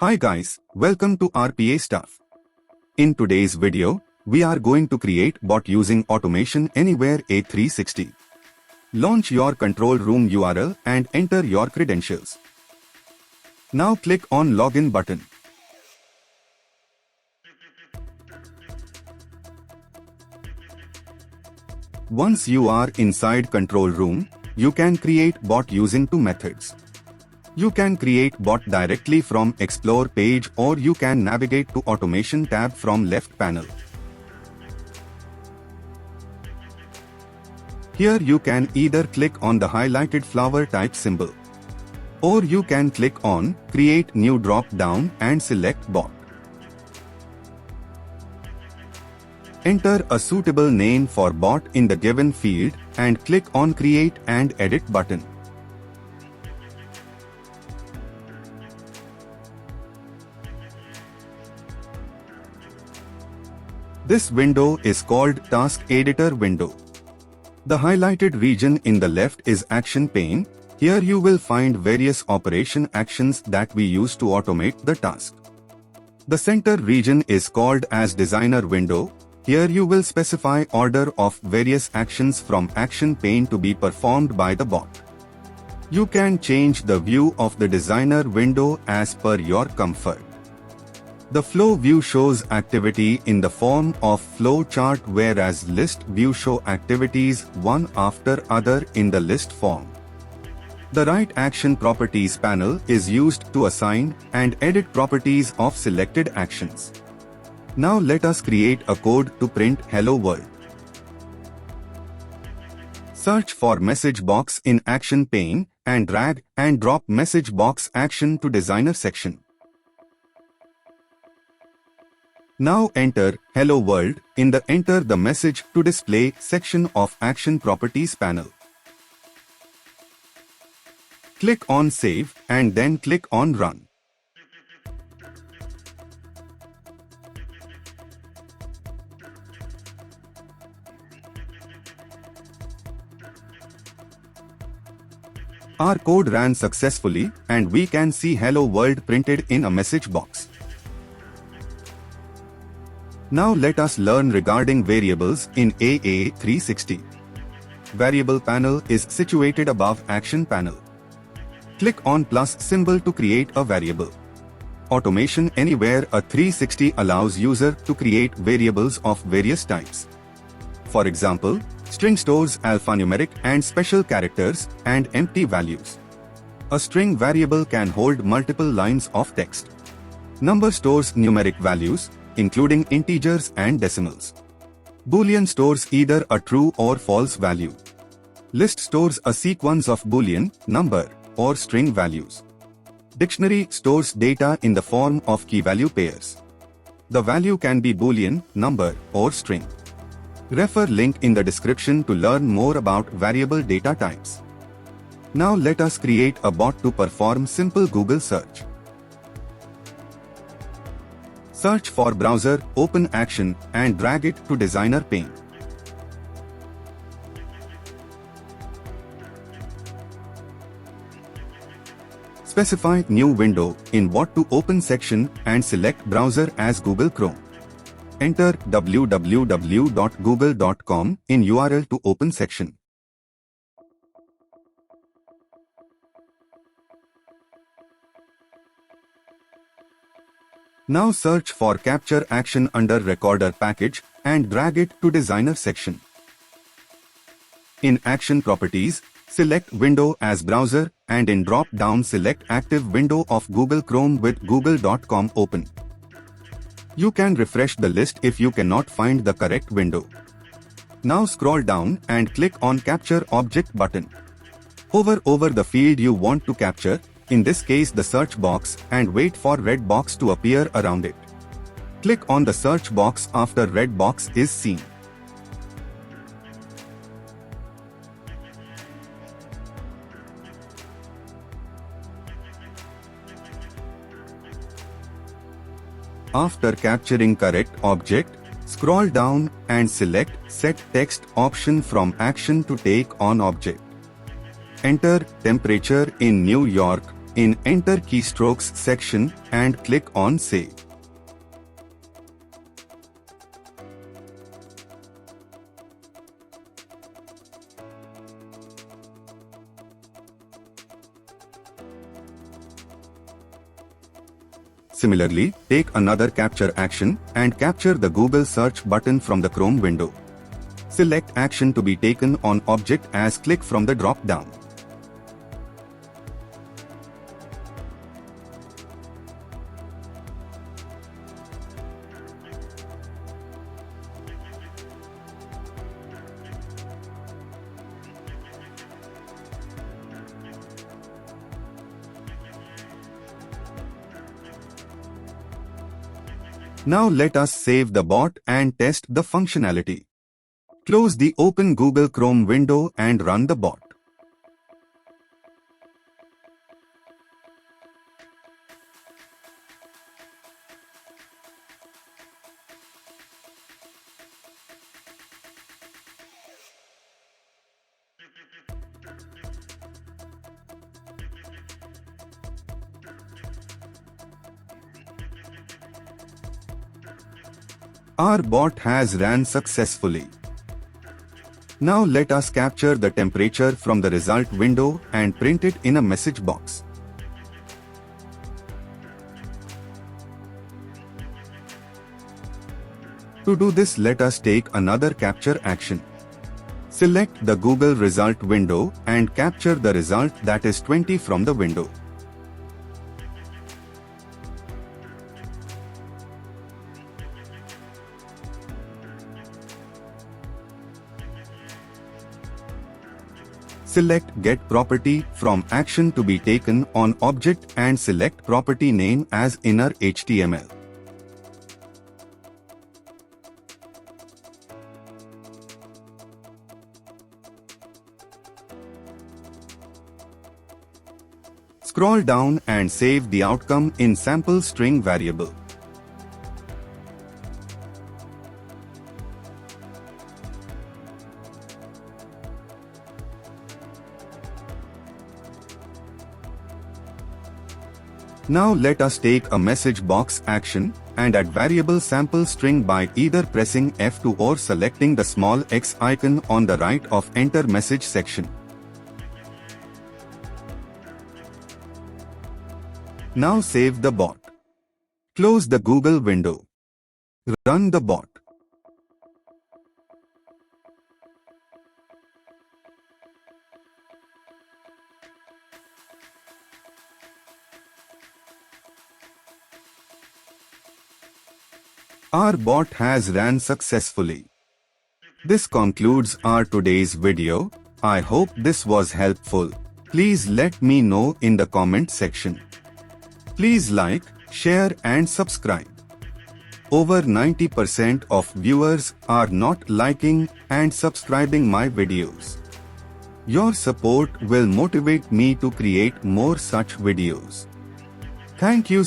Hi guys, welcome to RPA Stuff. In today's video, we are going to create bot using Automation Anywhere A360. Launch your control room URL and enter your credentials. Now click on Login button. Once you are inside control room, you can create bot using two methods. You can create bot directly from Explore page or you can navigate to Automation tab from left panel. Here you can either click on the highlighted flower type symbol, or you can click on Create New drop down and select bot. Enter a suitable name for bot in the given field and click on Create and Edit button. This window is called Task Editor window. The highlighted region in the left is Action pane. Here you will find various operation actions that we use to automate the task. The center region is called as Designer window. Here you will specify order of various actions from Action pane to be performed by the bot. You can change the view of the Designer window as per your comfort. The flow view shows activity in the form of flow chart, whereas list view show activities one after other in the list form. The right action properties panel is used to assign and edit properties of selected actions. Now let us create a code to print Hello World. Search for message box in Action pane and drag and drop message box action to Designer section. Now enter Hello World in the Enter the Message to Display section of Action Properties panel. Click on Save and then click on Run. Our code ran successfully and we can see Hello World printed in a message box. Now let us learn regarding variables in A360. Variable panel is situated above Action panel. Click on plus symbol to create a variable. Automation Anywhere A360 allows user to create variables of various types. For example, string stores alphanumeric and special characters and empty values. A string variable can hold multiple lines of text. Number stores numeric values, including integers and decimals. Boolean stores either a true or false value. List stores a sequence of Boolean, number, or string values. Dictionary stores data in the form of key-value pairs. The value can be Boolean, number, or string. Refer link in the description to learn more about variable data types. Now let us create a bot to perform simple Google search. Search for browser, open Action and drag it to Designer pane. Specify new window in what to open section and select browser as Google Chrome. Enter www.google.com in URL to open section. Now search for Capture Action under Recorder package and drag it to Designer section. In Action Properties, select Window as Browser and in drop-down select Active Window of Google Chrome with google.com open. You can refresh the list if you cannot find the correct window. Now scroll down and click on Capture Object button. Hover over the field you want to capture, in this case the search box, and wait for red box to appear around it. Click on the search box after red box is seen. After capturing correct object, scroll down and select Set Text option from Action to take on object. Enter temperature in New York in Enter Keystrokes section and click on Save. Similarly, take another capture action and capture the Google search button from the Chrome window. Select action to be taken on object as click from the drop-down. Now let us save the bot and test the functionality. Close the Open Google Chrome window and run the bot. Our bot has ran successfully. Now let us capture the temperature from the result window and print it in a message box. To do this, let us take another capture action. Select the Google result window and capture the result, that is 20, from the window. Select Get Property from Action to be taken on Object and select property name as Inner HTML. Scroll down and save the outcome in sample string variable. Now let us take a message box action and add variable sample string by either pressing F2 or selecting the small X icon on the right of Enter Message section. Now save the bot. Close the Google window. Run the bot. Our bot has ran successfully. This concludes our today's video. I hope this was helpful. Please let me know in the comment section. Please like, share and subscribe. Over 90% of viewers are not liking and subscribing my videos. Your support will motivate me to create more such videos. Thank you.